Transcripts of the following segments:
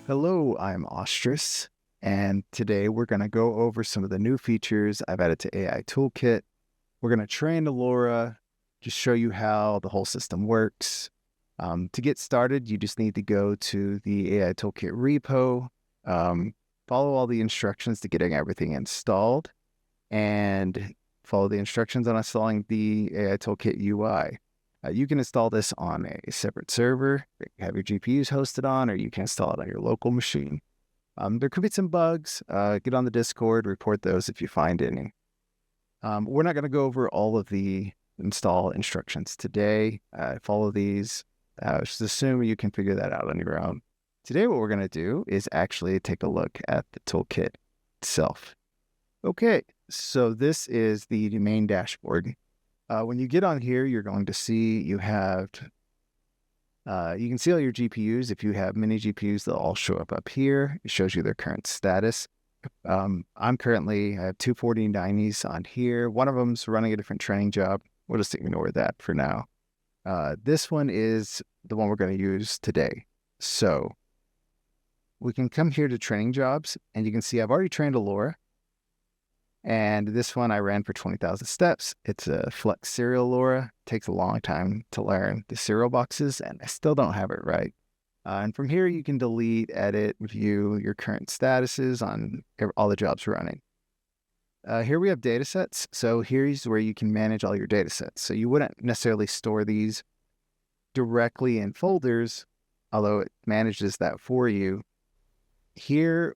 Hello, I'm Ostrus, and today we're going to go over some of the new features I've added to AI-Toolkit. We're going to train the LoRa, just show you how the whole system works. To get started, you just need to go to the AI-Toolkit repo, follow all the instructions to getting everything installed, and follow the instructions on installing the AI-Toolkit UI. You can install this on a separate server that you have your GPUs hosted on, or you can install it on your local machine. There could be some bugs. Get on the Discord, report those if you find any. We're not going to go over all of the install instructions today. Follow these. Just assume you can figure that out on your own. Today, what we're going to do is actually take a look at the toolkit itself. Okay, so this is the main dashboard. When you get on here, you're going to see you can see all your GPUs. If you have many GPUs, they'll all show up here. It shows you their current status. I have 2 4090s on here. One of them's running a different training job. We'll just ignore that for now. This one is the one we're going to use today. So we can come here to training jobs, and you can see I've already trained a LoRa. And this one I ran for 20,000 steps. It's a flex serial LoRa. Takes a long time to learn the serial boxes, and I still don't have it right. And from here, you can delete, edit, view your current statuses on all the jobs running. Here we have datasets. So here's where you can manage all your datasets. So you wouldn't necessarily store these directly in folders, although it manages that for you. Here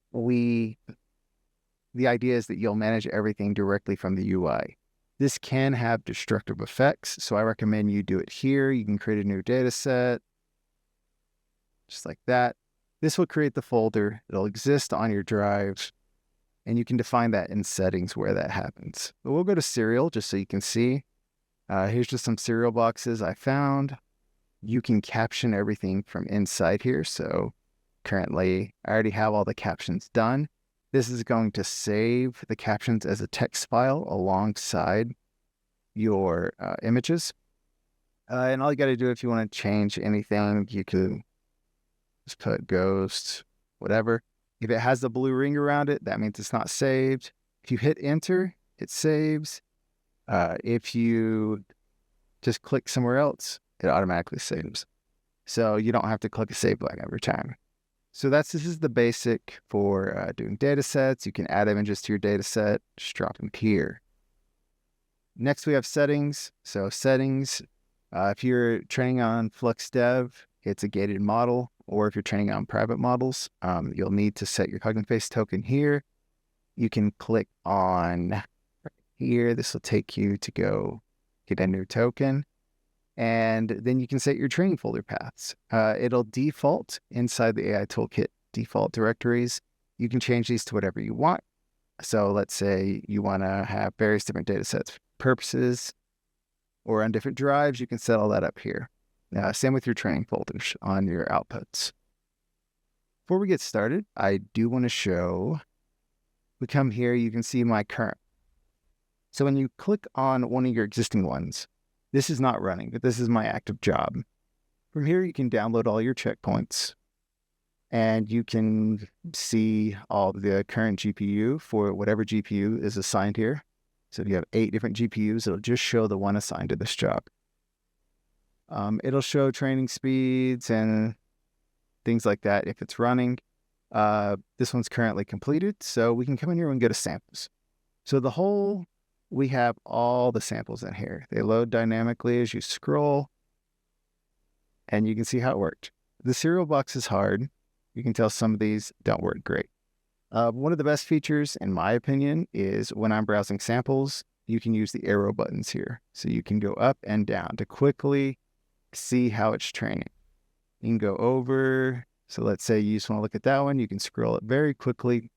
the idea is that you'll manage everything directly from the UI. This can have destructive effects, so I recommend you do it here. You can create a new data set, just like that. This will create the folder. It'll exist on your drive, and you can define that in settings where that happens. But we'll go to serial just so you can see. Here's just some serial boxes I found. You can caption everything from inside here. So currently, I already have all the captions done. This is going to save the captions as a text file alongside your images. And all you got to do if you want to change anything, you could just put ghost, whatever. If it has the blue ring around it, that means it's not saved. If you hit enter, it saves. If you just click somewhere else, it automatically saves. So you don't have to click a save button every time. So this is the basic for doing data sets. You can add images to your data set, just drop them here. Next, we have settings. So settings, if you're training on FluxDev, it's a gated model, or if you're training on private models, you'll need to set your Hugging Face token here. You can click on here. This will take you to go get a new token. And then you can set your training folder paths. It'll default inside the AI-Toolkit default directories. You can change these to whatever you want. So let's say you want to have various different data sets purposes, or on different drives, you can set all that up here. Same with your training folders on your outputs. Before we get started, I do want to show, we come here, you can see my current. So when you click on one of your existing ones, this is not running, but this is my active job. From here, you can download all your checkpoints, and you can see all the current GPU for whatever GPU is assigned here. So if you have 8 different GPUs, it'll just show the one assigned to this job. It'll show training speeds and things like that if it's running. This one's currently completed, so we can come in here and go to samples. So we have all the samples in here. They load dynamically as you scroll, and you can see how it worked. The serial box is hard. You can tell some of these don't work great. One of the best features, in my opinion, is when I'm browsing samples, you can use the arrow buttons here. So you can go up and down to quickly see how it's training. You can go over. So let's say you just want to look at that one. You can scroll it very quickly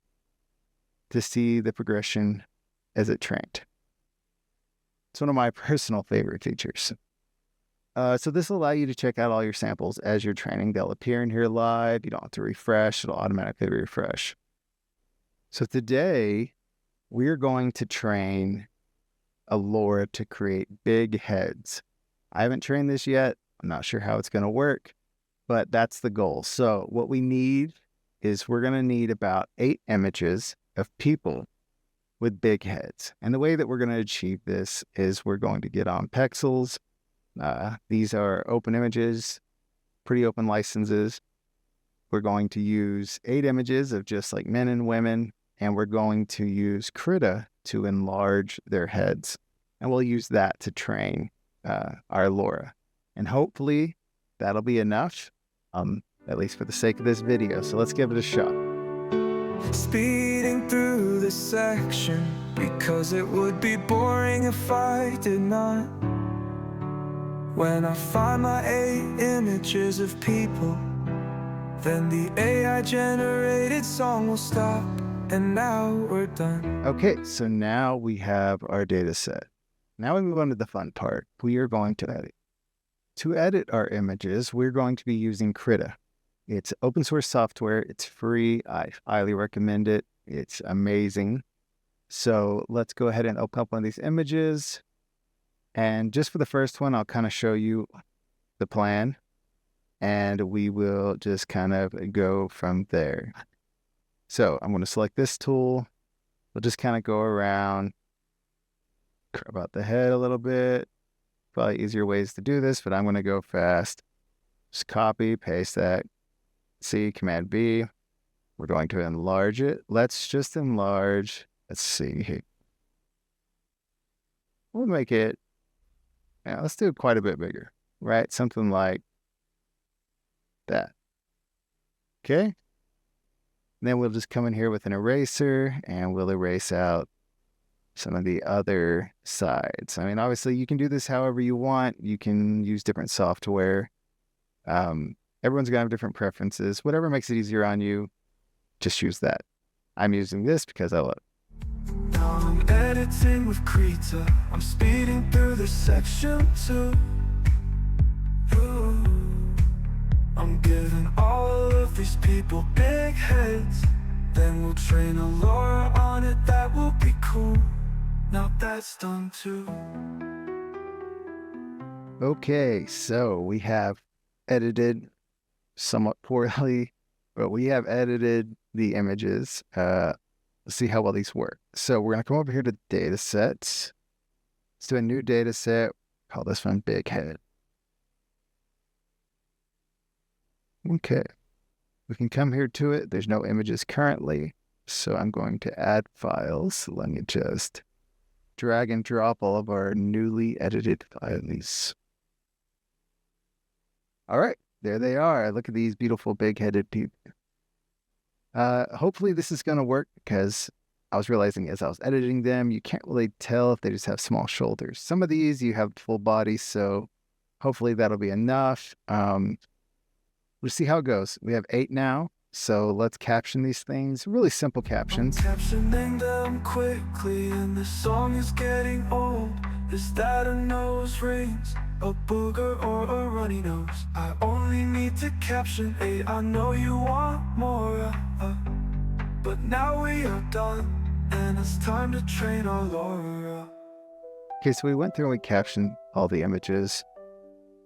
to see the progression as it trained. It's one of my personal favorite features. So this will allow you to check out all your samples as you're training. They'll appear in here live. You don't have to refresh. It'll automatically refresh. So today, we're going to train a LoRa to create big heads. I haven't trained this yet. I'm not sure how it's going to work, but that's the goal. So what we need is we're going to need about 8 images of people with big heads. And the way that we're going to achieve this is we're going to get on Pexels. These are open images, pretty open licenses. We're going to use 8 images of just like men and women, and we're going to use Krita to enlarge their heads. And we'll use that to train our LoRA. And hopefully that'll be enough, at least for the sake of this video. So let's give it a shot. Speeding through this section because it would be boring if I did not. When I find my 8 images of people, then the AI-generated song will stop, and now we're done. Okay, so now we have our data set. Now we move on to the fun part. We are going to edit. To edit our images, we're going to be using Krita. It's open source software. It's free. I highly recommend it. It's amazing. So let's go ahead and open up one of these images. And just for the first one, I'll kind of show you the plan. And we will just kind of go from there. So I'm going to select this tool. We'll just kind of go around, crop out the head a little bit. Probably easier ways to do this, but I'm going to go fast. Just copy, paste that. C, Command B. We're going to enlarge it. Let's just enlarge. Let's see here. We'll make it, let's do it quite a bit bigger, right? Something like that. Okay. And then we'll just come in here with an eraser and we'll erase out some of the other sides. I mean, obviously you can do this however you want. You can use different software. Everyone's gonna have different preferences. Whatever makes it easier on you, just use that. I'm using this because I love it. Now I'm editing with Krita. I'm speeding through this section too. Ooh. I'm giving all of these people big heads. Then we'll train a LoRA on it, that will be cool. Now that's done too. Okay, so we have edited somewhat poorly, but we have edited the images. Let's see how well these work. So we're going to come over here to data sets. Let's do a new data set. Call this one Big Head. Okay. We can come here to it. There's no images currently. So I'm going to add files. Let me just drag and drop all of our newly edited files. All right. There they are. Look at these beautiful big-headed people. Hopefully this is going to work because I was realizing as I was editing them, you can't really tell if they just have small shoulders. Some of these you have full bodies, so hopefully that'll be enough. We'll see how it goes. We have 8 now, so let's caption these things. Really simple captions. I'm captioning them quickly and the song is getting old. Is that a nose rings, a booger or a runny nose? I only need to caption 8. I know you want more, but now we are done and it's time to train our LoRA. Okay, so we went through and we captioned all the images.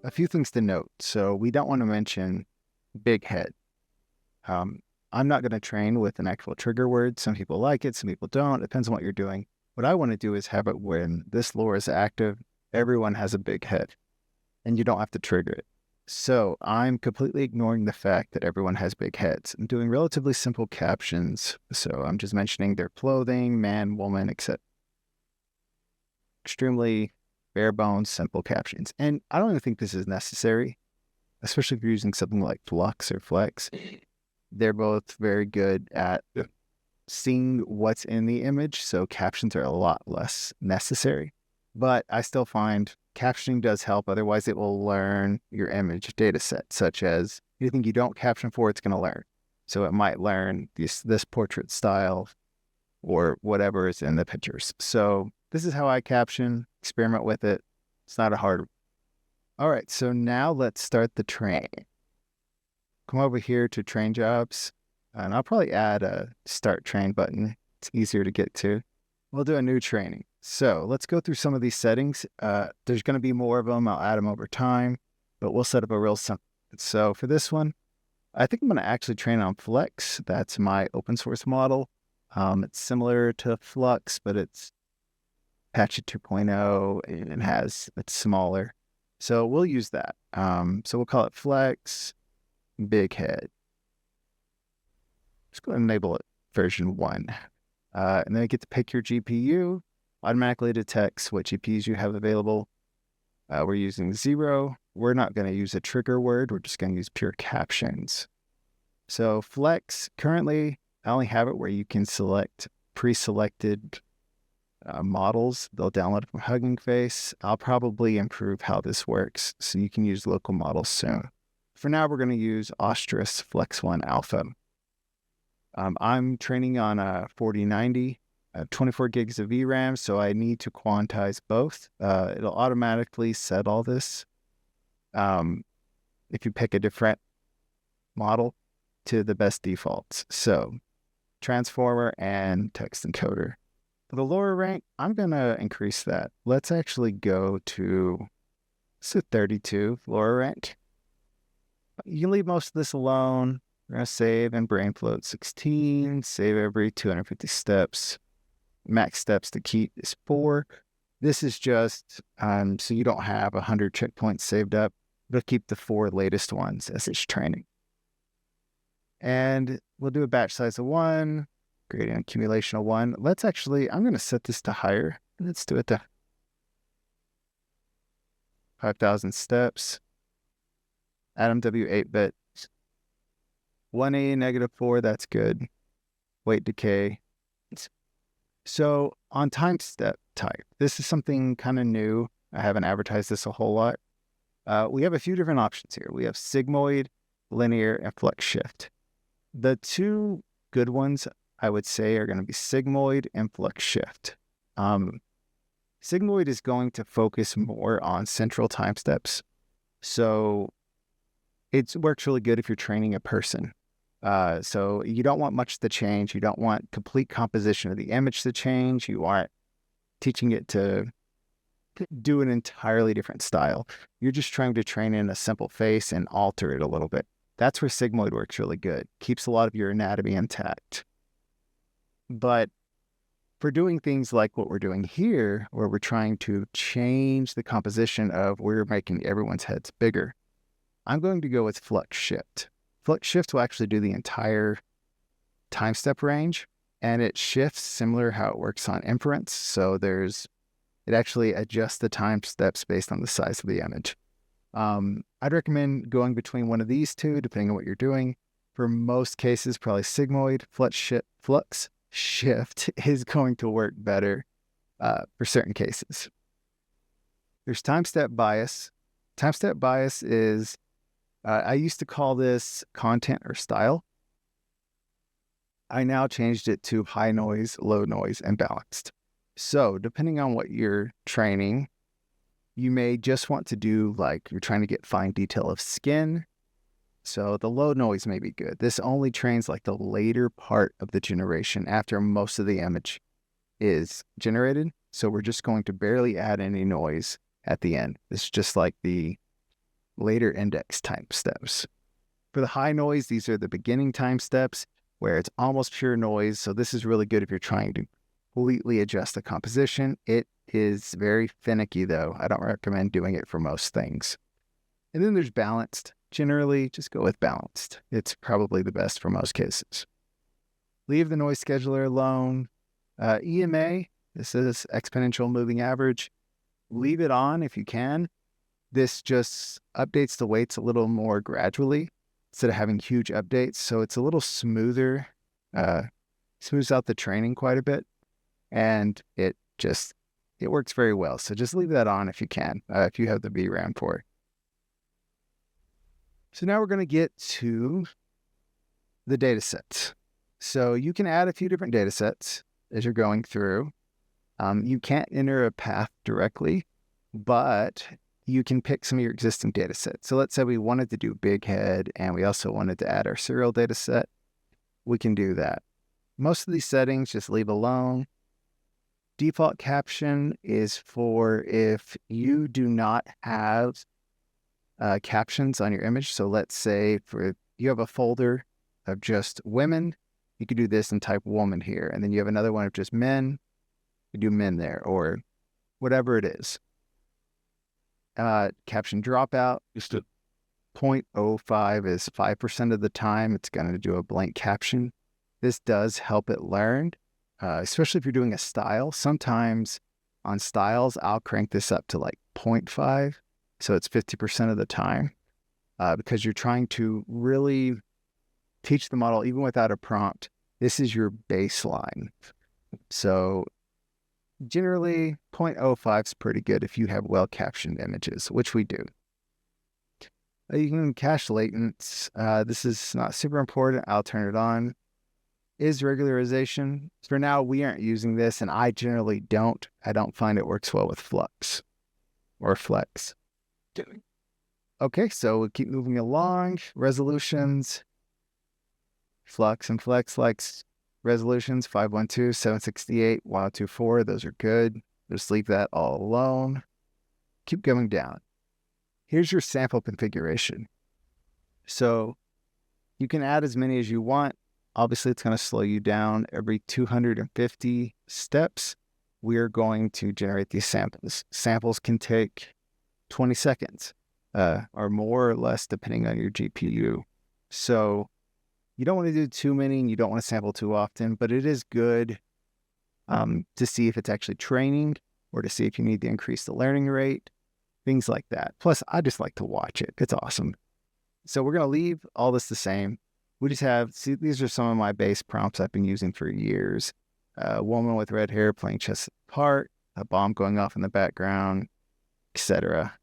A few things to note. So we don't want to mention big head. I'm not going to train with an actual trigger word. Some people like it, some people don't. It depends on what you're doing. What I want to do is have it when this LoRA is active, everyone has a big head, and you don't have to trigger it. So I'm completely ignoring the fact that everyone has big heads. I'm doing relatively simple captions. So I'm just mentioning their clothing, man, woman, etc. Extremely bare bones, simple captions. And I don't even think this is necessary, especially if you're using something like Flux or Flex. They're both very good at seeing what's in the image, so captions are a lot less necessary. But I still find captioning does help. Otherwise, it will learn your image data set, such as anything you don't caption for, it's going to learn. So it might learn this portrait style or whatever is in the pictures. So this is how I caption. Experiment with it. It's not a hard. All right, so now let's start the train. Come over here to train jobs, and I'll probably add a start train button. It's easier to get to. We'll do a new training. So let's go through some of these settings. There's going to be more of them. I'll add them over time, but we'll set up a real simple. So for this one, I think I'm going to actually train on Flex. That's my open source model. It's similar to Flux, but it's patched 2.0 and it's smaller. So we'll use that. So we'll call it Flex Big Head. Just go ahead and enable it version 1. And then you get to pick your GPU. Automatically detects what GPUs you have available. We're using 0. We're not going to use a trigger word. We're just going to use pure captions. So Flex, currently, I only have it where you can select pre-selected models. They'll download from Hugging Face. I'll probably improve how this works so you can use local models soon. For now, we're going to use Ostrus Flex 1 Alpha. I'm training on a 4090, 24 gigs of VRAM, so I need to quantize both. It'll automatically set all this if you pick a different model to the best defaults. So transformer and text encoder. For the LoRa rank, I'm going to increase that. Let's actually go to 32 LoRa rank. You can leave most of this alone. We're going to save and brain float 16, save every 250 steps. Max steps to keep is 4. This is just so you don't have 100 checkpoints saved up, but keep the 4 latest ones as it's training. And we'll do a batch size of 1, gradient accumulation of 1. I'm going to set this to higher. Let's do it to 5,000 steps. Atom W 8-bit. 180 -4, that's good. Weight decay. So on time step type, this is something kind of new. I haven't advertised this a whole lot. We have a few different options here. We have sigmoid, linear, and flex shift. The 2 good ones, I would say, are going to be sigmoid and flex shift. Sigmoid is going to focus more on central time steps. So it works really good if you're training a person. So you don't want much to change. You don't want complete composition of the image to change. You aren't teaching it to do an entirely different style. You're just trying to train in a simple face and alter it a little bit. That's where sigmoid works really good. Keeps a lot of your anatomy intact. But for doing things like what we're doing here, where we're trying to change the composition of where we're making everyone's heads bigger, I'm going to go with flex shift. Flex shift will actually do the entire time step range, and it shifts similar how it works on inference. So it actually adjusts the time steps based on the size of the image. I'd recommend going between one of these 2, depending on what you're doing. For most cases, probably sigmoid. Flux shift is going to work better for certain cases. There's time step bias. Time step bias is, I used to call this content or style. I now changed it to high noise, low noise, and balanced. So depending on what you're training, you may just want to do, like, you're trying to get fine detail of skin. So the low noise may be good. This only trains like the later part of the generation after most of the image is generated. So we're just going to barely add any noise at the end. This is just like the later index time steps. For the high noise, these are the beginning time steps where it's almost pure noise. So this is really good if you're trying to completely adjust the composition. It is very finicky though. I don't recommend doing it for most things. And then there's balanced. Generally, just go with balanced. It's probably the best for most cases. Leave the noise scheduler alone. EMA, this is exponential moving average. Leave it on if you can. This just updates the weights a little more gradually instead of having huge updates. So it's a little smoother, smooths out the training quite a bit. And it works very well. So just leave that on if you can, if you have the VRAM for it. So now we're going to get to the data sets. So you can add a few different data sets as you're going through. You can't enter a path directly, but you can pick some of your existing data sets. So let's say we wanted to do Big Head and we also wanted to add our serial data set. We can do that. Most of these settings just leave alone. Default caption is for if you do not have captions on your image. So let's say for you have a folder of just women, you could do this and type woman here. And then you have another one of just men, you do men there, or whatever it is. Caption dropout, just a 0.05 is 5% of the time it's going to do a blank caption. This does help it learn, especially if you're doing a style. Sometimes on styles, I'll crank this up to like 0.5, so it's 50% of the time, because you're trying to really teach the model, even without a prompt. This is your baseline. So generally 0.05 is pretty good if you have well-captioned images, which we do. You can cache latents. This is not super important. I'll turn it on. Is regularization. For now, we aren't using this, and I generally don't. I don't find it works well with flux or flex. Okay, so we'll keep moving along. Resolutions. Flux and flex likes resolutions 512, 768, 1024. Those are good. Just leave that all alone. Keep going down. Here's your sample configuration. So you can add as many as you want. Obviously, it's going to slow you down. Every 250 steps, we're going to generate these samples. Samples can take 20 seconds or more or less, depending on your GPU. So you don't want to do too many and you don't want to sample too often, but it is good to see if it's actually training or to see if you need to increase the learning rate, things like that. Plus, I just like to watch it. It's awesome. So we're going to leave all this the same. We just have, see, these are some of my base prompts I've been using for years. A woman with red hair playing chess apart, a bomb going off in the background, etc.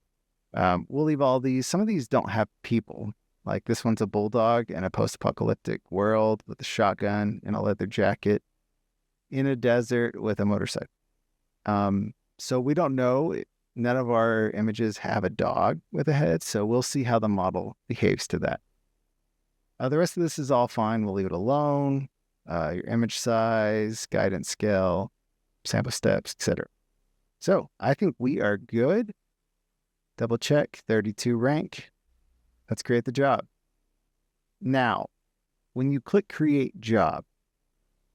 We'll leave all these. Some of these don't have people. Like this one's a bulldog in a post-apocalyptic world with a shotgun and a leather jacket in a desert with a motorcycle. So we don't know. None of our images have a dog with a head, so we'll see how the model behaves to that. The rest of this is all fine. We'll leave it alone. Your image size, guidance scale, sample steps, etc. So I think we are good. Double check, 32 rank. Let's create the job. Now, when you click create job,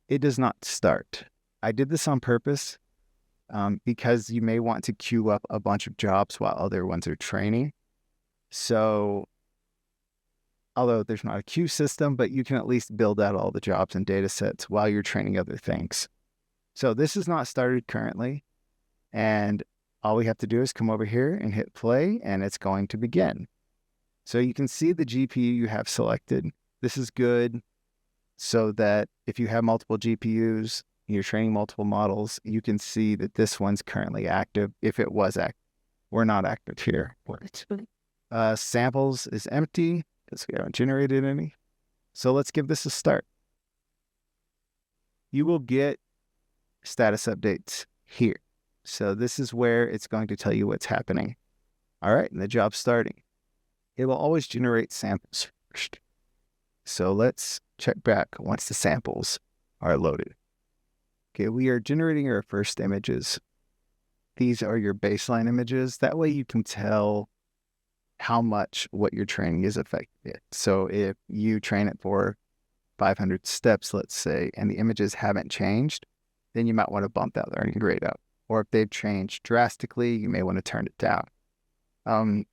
it does not start. I did this on purpose because you may want to queue up a bunch of jobs while other ones are training. So, although there's not a queue system, but you can at least build out all the jobs and data sets while you're training other things. So this is not started currently. And all we have to do is come over here and hit play, and it's going to begin. So you can see the GPU you have selected. This is good so that if you have multiple GPUs, you're training multiple models, you can see that this one's currently active. If it was active, we're not active here. Samples is empty because we haven't generated any. So let's give this a start. You will get status updates here. So this is where it's going to tell you what's happening. All right, and the job's starting. It will always generate samples first. So let's check back once the samples are loaded. Okay, we are generating our first images. These are your baseline images. That way you can tell how much what you're training is affecting it. So if you train it for 500 steps, let's say, and the images haven't changed, then you might want to bump that learning rate up. Or if they've changed drastically, you may want to turn it down.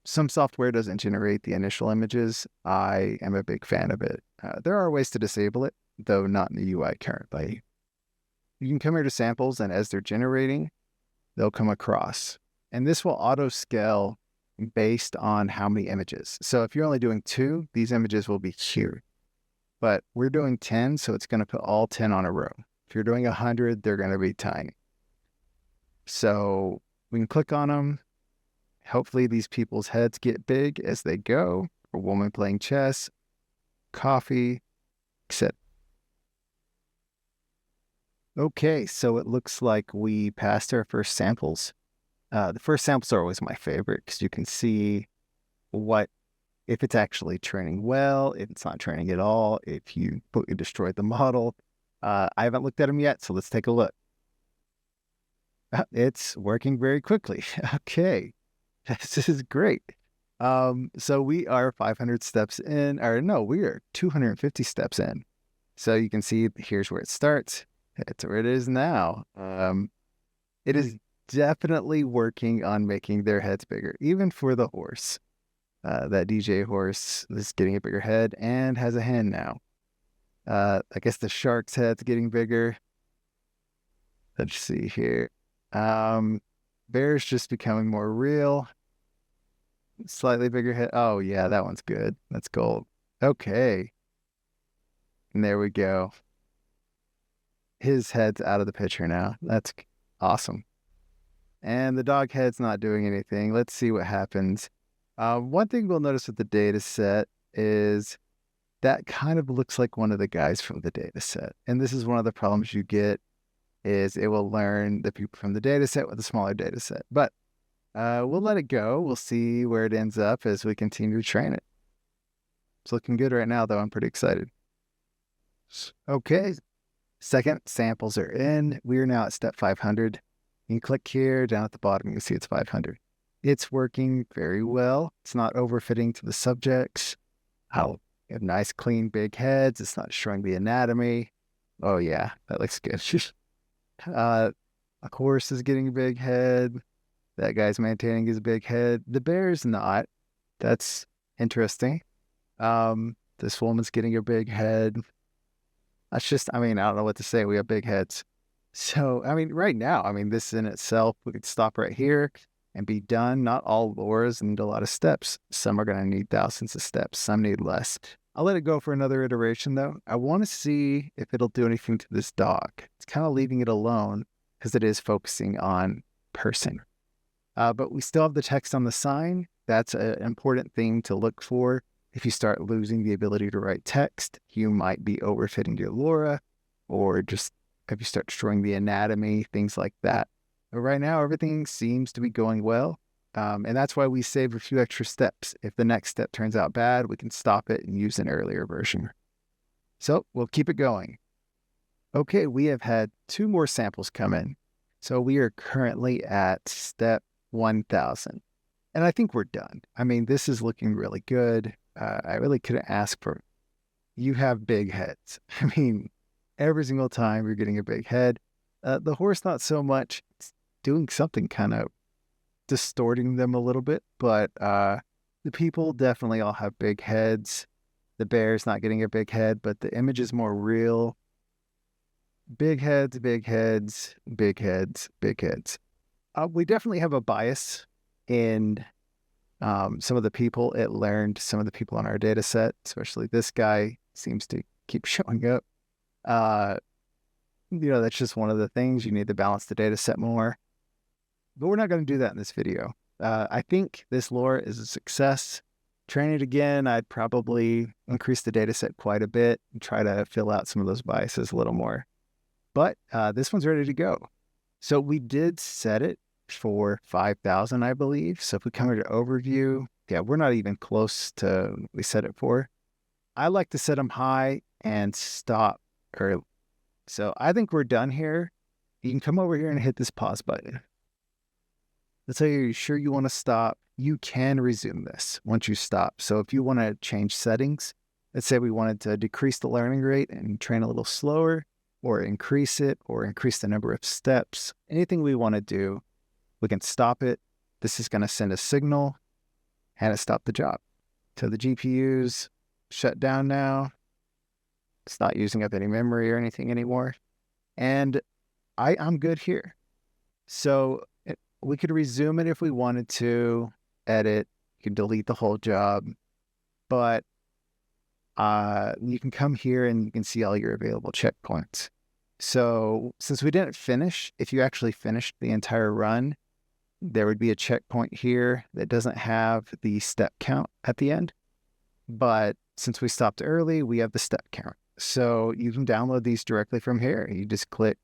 Some software doesn't generate the initial images. I am a big fan of it. There are ways to disable it, though not in the UI currently. You can come here to samples, and as they're generating, they'll come across. And this will auto-scale based on how many images. So if you're only doing 2, these images will be here. But we're doing 10, so it's going to put all 10 on a row. If you're doing 100, they're going to be tiny. So we can click on them. Hopefully these people's heads get big as they go. A woman playing chess, coffee, etc. Okay, so it looks like we passed our first samples. The first samples are always my favorite because you can see if it's actually training well, if it's not training at all, if you completely destroyed the model. I haven't looked at them yet, so let's take a look. It's working very quickly. Okay, this is great. So we are 500 steps in, or no, we are 250 steps in. So you can see here's where it starts. It's where it is now. It is definitely working on making their heads bigger, even for the horse. That DJ horse is getting a bigger head and has a hen now. I guess the shark's head's getting bigger. Let's see here. Bear's just becoming more real. Slightly bigger head. Oh, yeah, that one's good. That's gold. Okay. And there we go. His head's out of the picture now. That's awesome. And the dog head's not doing anything. Let's see what happens. One thing we'll notice with the data set is that kind of looks like one of the guys from the data set. And this is one of the problems you get is it will learn the people from the data set with a smaller data set. But we'll let it go. We'll see where it ends up as we continue to train it. It's looking good right now, though. I'm pretty excited. Okay. Second samples are in. We're now at step 500. You can click here down at the bottom. You can see it's 500. It's working very well. It's not overfitting to the subjects. Oh, you have nice, clean, big heads. It's not showing the anatomy. Oh, yeah, that looks good. A horse is getting a big head. That guy's maintaining his big head. The bear's not. That's interesting. This woman's getting a big head. That's just, I don't know what to say. We have big heads. So, right now, this in itself, we could stop right here and be done. Not all LoRAs need a lot of steps. Some are going to need thousands of steps. Some need less. I'll let it go for another iteration, though. I want to see if it'll do anything to this dog. It's kind of leaving it alone because it is focusing on person. But we still have the text on the sign. That's an important thing to look for. If you start losing the ability to write text, you might be overfitting your LoRA, or just if you start destroying the anatomy, things like that. But right now, everything seems to be going well. And that's why we save a few extra steps. If the next step turns out bad, we can stop it and use an earlier version. So we'll keep it going. Okay, we have had 2 more samples come in. So we are currently at step 1000. And I think we're done. This is looking really good. I really couldn't ask for. You have big heads. Every single time you're getting a big head. The horse, not so much. It's doing something kind of distorting them a little bit, but the people definitely all have big heads. The bear's not getting a big head, but the image is more real. Big heads, big heads, big heads, big heads. We definitely have a bias in some of the people. It learned some of the people on our data set, especially this guy seems to keep showing up. That's just one of the things. You need to balance the data set more. But we're not going to do that in this video. I think this LoRA is a success. Train it again, I'd probably increase the data set quite a bit and try to fill out some of those biases a little more. But this one's ready to go. So we did set it for 5,000, I believe. So if we come here to overview, yeah, we're not even close to what we set it for. I like to set them high and stop early. So I think we're done here. You can come over here and hit this pause button. Let's say you're sure you want to stop. You can resume this once you stop. So if you want to change settings, let's say we wanted to decrease the learning rate and train a little slower, or increase it, or increase the number of steps, anything we want to do, we can stop it. This is going to send a signal and it stopped the job. So the GPU's shut down now. It's not using up any memory or anything anymore. And I'm good here. So we could resume it if we wanted to, edit, you can delete the whole job, but you can come here and you can see all your available checkpoints. So since we didn't finish, if you actually finished the entire run, there would be a checkpoint here that doesn't have the step count at the end. But since we stopped early, we have the step count. So you can download these directly from here. You just click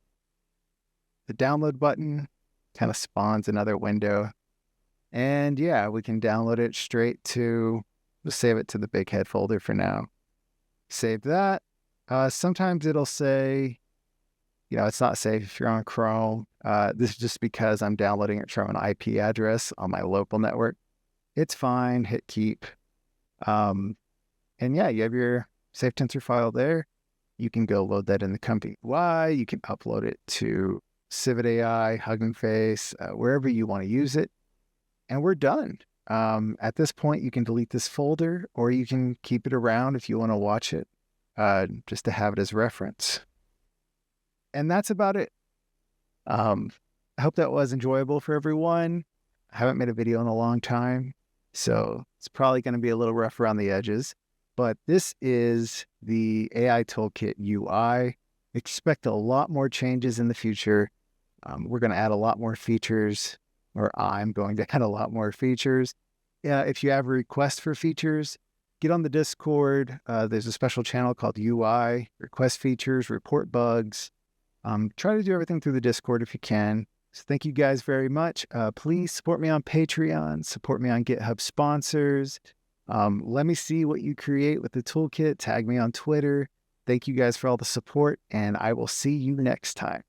the download button, kind of spawns another window. And yeah, we can download it straight to, we'll save it to the Big Head folder for now. Save that. Sometimes it'll say, it's not safe if you're on Chrome. This is just because I'm downloading it from an IP address on my local network. it's fine, hit keep. Um, and yeah, you have your safe tensor file there. You can go load that in the company UI. You can upload it to Civet AI, Hugging Face, wherever you want to use it. And we're done. At this point, you can delete this folder or you can keep it around if you want to watch it, just to have it as reference. And that's about it. I hope that was enjoyable for everyone. I haven't made a video in a long time, so it's probably going to be a little rough around the edges. But this is the AI Toolkit UI. Expect a lot more changes in the future. We're going to add a lot more features, or I'm going to add a lot more features. If you have a request for features, get on the Discord. There's a special channel called UI, request features, report bugs. Try to do everything through the Discord if you can. So thank you guys very much. Please support me on Patreon, support me on GitHub sponsors. Let me see what you create with the toolkit. Tag me on Twitter. Thank you guys for all the support, and I will see you next time.